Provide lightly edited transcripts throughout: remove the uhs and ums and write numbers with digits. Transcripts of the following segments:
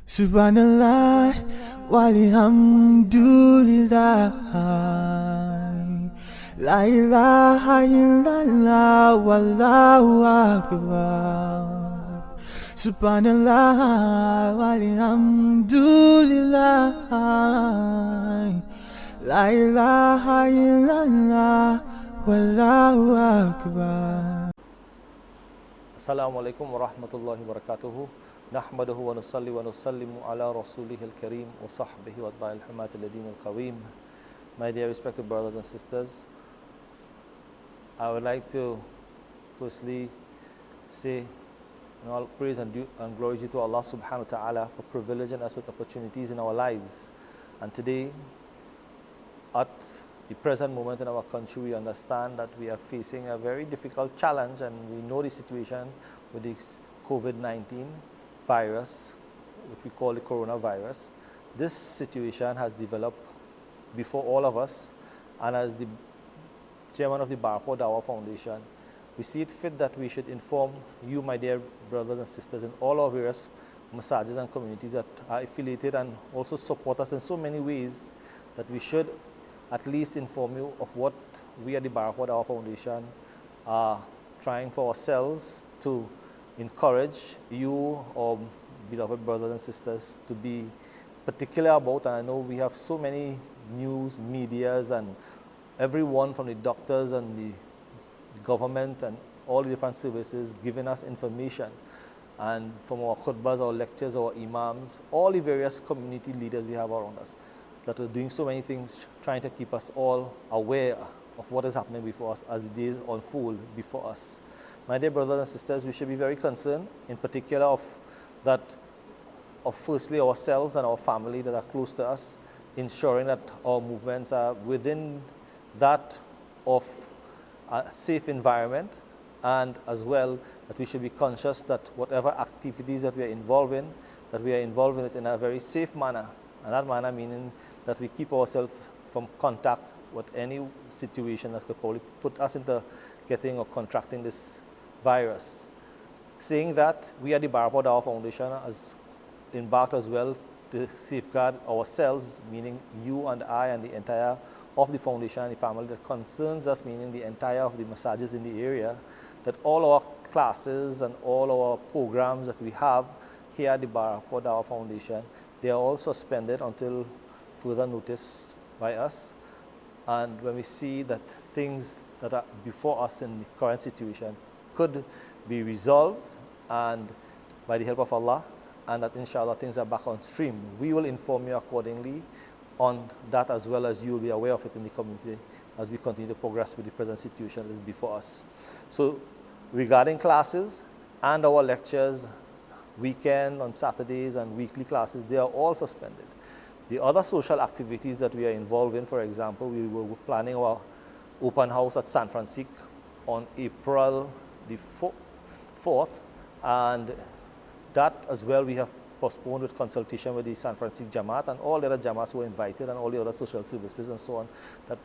Subhanallah, walhamdulillah, la ilaha illallah, wallahu akbar. Subhanallah, walhamdulillah, la ilaha illallah, wallahu akbar. Assalamu alaikum wa rahmatullahi wa barakatuhu. Nahmaduhu wa nusalli wa nusallimu ala rasulihil kareem wa sahbihi wa atba'il humat al-ladin al-qaweem. My dear respected brothers and sisters, I would like to firstly say all praise and glory to Allah subhanahu wa ta'ala for privileging us with opportunities in our lives. And today, at the present moment in our country, we understand that we are facing a very difficult challenge, and we know the situation with this COVID-19 virus, which we call the coronavirus. This situation has developed before all of us, and as the chairman of the Barpo Dawa Foundation, we see it fit that we should inform you, my dear brothers and sisters, in all our various massages and communities that are affiliated and also support us in so many ways, that we should at least inform you of what we at the Barpo Dawa Foundation are trying for ourselves to encourage you, our beloved brothers and sisters, to be particular about. And I know we have so many news, medias, and everyone from the doctors and the government and all the different services giving us information. And from our khutbahs, our lectures, our imams, all the various community leaders we have around us, that are doing so many things trying to keep us all aware of what is happening before us as the days unfold before us. My dear brothers and sisters, we should be very concerned, in particular of firstly ourselves and our family that are close to us, ensuring that our movements are within that of a safe environment, and as well that we should be conscious that whatever activities that we are involved in, that we are involved in it in a very safe manner. And that manner meaning that we keep ourselves from contact with any situation that could probably put us into getting or contracting this virus. Saying that, we at the Barpo Dawa Foundation has embarked as well to safeguard ourselves, meaning you and I and the entire of the foundation and the family that concerns us, meaning the entire of the massages in the area, that all our classes and all our programs that we have here at the Barpo Dawa Foundation, they are all suspended until further notice by us. And when we see that things that are before us in the current situation could be resolved, and by the help of Allah, and that inshallah things are back on stream, we will inform you accordingly on that, as well as you will be aware of it in the community as we continue to progress with the present situation that is before us. So regarding classes and our lectures, weekend, on Saturdays and weekly classes, they are all suspended. The other social activities that we are involved in, for example, we were planning our open house at San Francisco on April the 4th, and that as well we have postponed with consultation with the San Francisco Jamaat and all the other Jamaats were invited, and all the other social services and so on that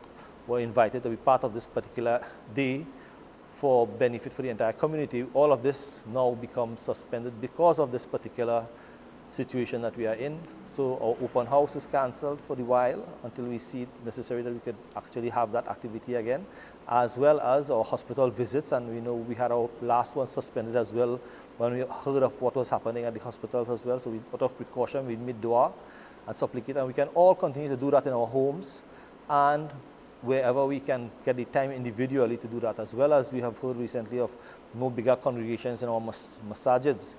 were invited to be part of this particular day for benefit for the entire community. All of this now becomes suspended because of this particular situation that we are in. So our open house is cancelled for the while until we see it necessary that we could actually have that activity again, as well as our hospital visits. And we know we had our last one suspended as well when we heard of what was happening at the hospitals as well. So we, out of precaution, we made dua and supplicate, and we can all continue to do that in our homes and wherever we can get the time individually to do that, as well as we have heard recently of no bigger congregations in our masajids.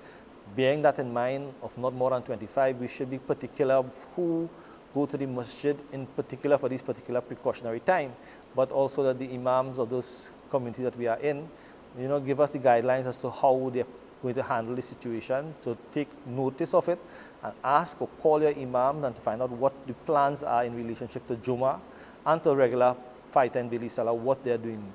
Bearing that in mind, of not more than 25, we should be particular of who go to the masjid in particular for this particular precautionary time, but also that the imams of those communities that we are in, give us the guidelines as to how they are going to handle the situation, to take notice of it and ask or call your imam and to find out what the plans are in relationship to Jummah and to regular 5-10 daily salah, what they are doing,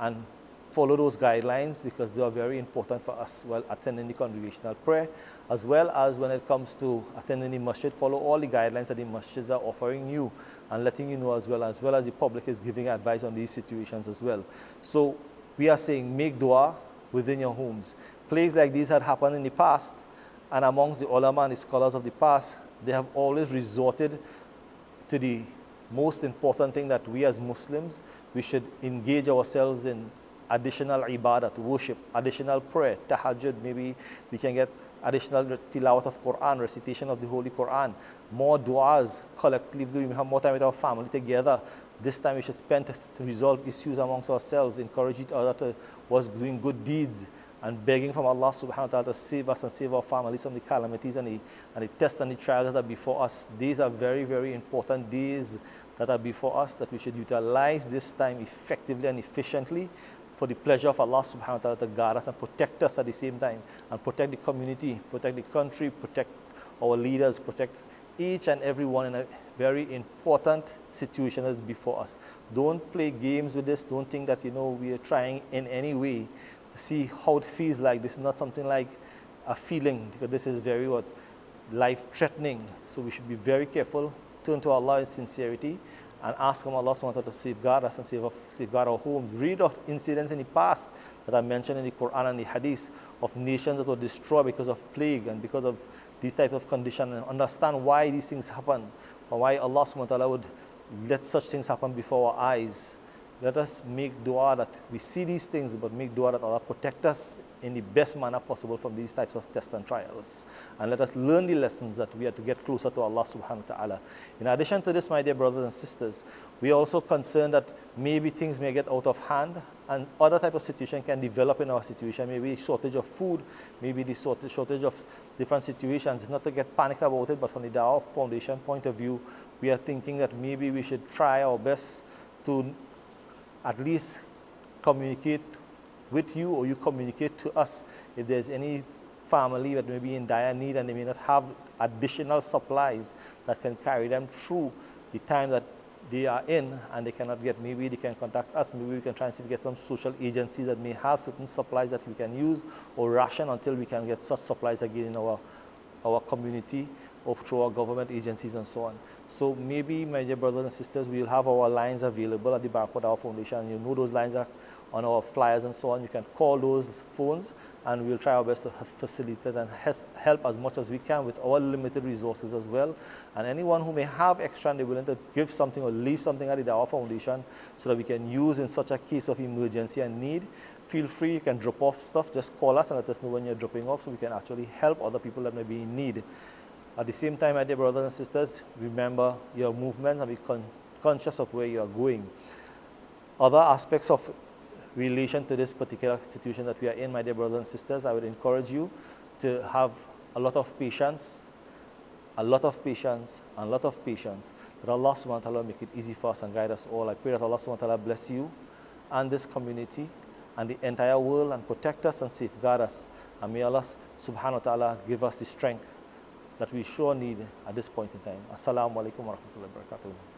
and follow those guidelines, because they are very important for us while attending the congregational prayer, as well as when it comes to attending the masjid. Follow all the guidelines that the masjids are offering you and letting you know, as well as the public is giving advice on these situations as well. So we are saying, make dua within your homes. Plagues like these had happened in the past, And amongst the ulama and the scholars of the past, they have always resorted to the most important thing, that we as Muslims, we should engage ourselves in additional ibadah, worship, additional prayer, tahajjud. Maybe we can get additional tilawat of Quran, recitation of the Holy Quran, more du'as collectively. We have more time with our family together. This time we should spend to resolve issues amongst ourselves, encourage each other to was doing good deeds, and begging from Allah subhanahu wa ta'ala to save us and save our families from the calamities and the tests and the trials that are before us. These are very, very important days that are before us, that we should utilize this time effectively and efficiently for the pleasure of Allah subhanahu wa ta'ala to guard us and protect us at the same time, and protect the community, protect the country, protect our leaders, protect each and every one in a very important situation that is before us. Don't play games with this. Don't think that, we are trying in any way to see how it feels like. This is not something like a feeling, because this is very life-threatening. So we should be very careful, turn to Allah in sincerity, and ask Him, Allah subhanahu wa ta'ala, to safeguard us and safeguard our homes. Read of incidents in the past that are mentioned in the Quran and the Hadith of nations that were destroyed because of plague and because of these types of conditions, and understand why these things happen, or why Allah subhanahu wa ta'ala would let such things happen before our eyes. Let us make dua that we see these things, but make dua that Allah protect us in the best manner possible from these types of tests and trials. And let us learn the lessons that we have to get closer to Allah subhanahu wa ta'ala. In addition to this, my dear brothers and sisters, we are also concerned that maybe things may get out of hand, and other type of situation can develop in our situation. Maybe shortage of food, maybe the shortage of different situations. Not to get panic about it, but from the Dawah Foundation point of view, we are thinking that maybe we should try our best to at least communicate with you, or you communicate to us if there's any family that may be in dire need and they may not have additional supplies that can carry them through the time that they are in and they cannot get. Maybe they can contact us. Maybe we can try and see if we get some social agencies that may have certain supplies that we can use or ration until we can get such supplies again in our community, or through our government agencies and so on. So maybe, my dear brothers and sisters, we'll have our lines available at the Barakah Dawah Foundation. You know those lines are on our flyers and so on. You can call those phones, and we'll try our best to facilitate and help as much as we can with our limited resources as well. And anyone who may have extra and they're willing to give something or leave something at the Dawah Foundation so that we can use in such a case of emergency and need, feel free. You can drop off stuff. Just call us and let us know when you're dropping off, so we can actually help other people that may be in need. At the same time, my dear brothers and sisters, remember your movements and be conscious of where you are going. Other aspects of relation to this particular situation that we are in, my dear brothers and sisters, I would encourage you to have a lot of patience, a lot of patience, and a lot of patience, that Allah subhanahu wa ta'ala make it easy for us and guide us all. I pray that Allah subhanahu wa ta'ala bless you and this community and the entire world, and protect us and safeguard us. And may Allah subhanahu wa ta'ala give us the strength that we sure need at this point in time. Assalamu alaikum wa rahmatullahi wa barakatuh.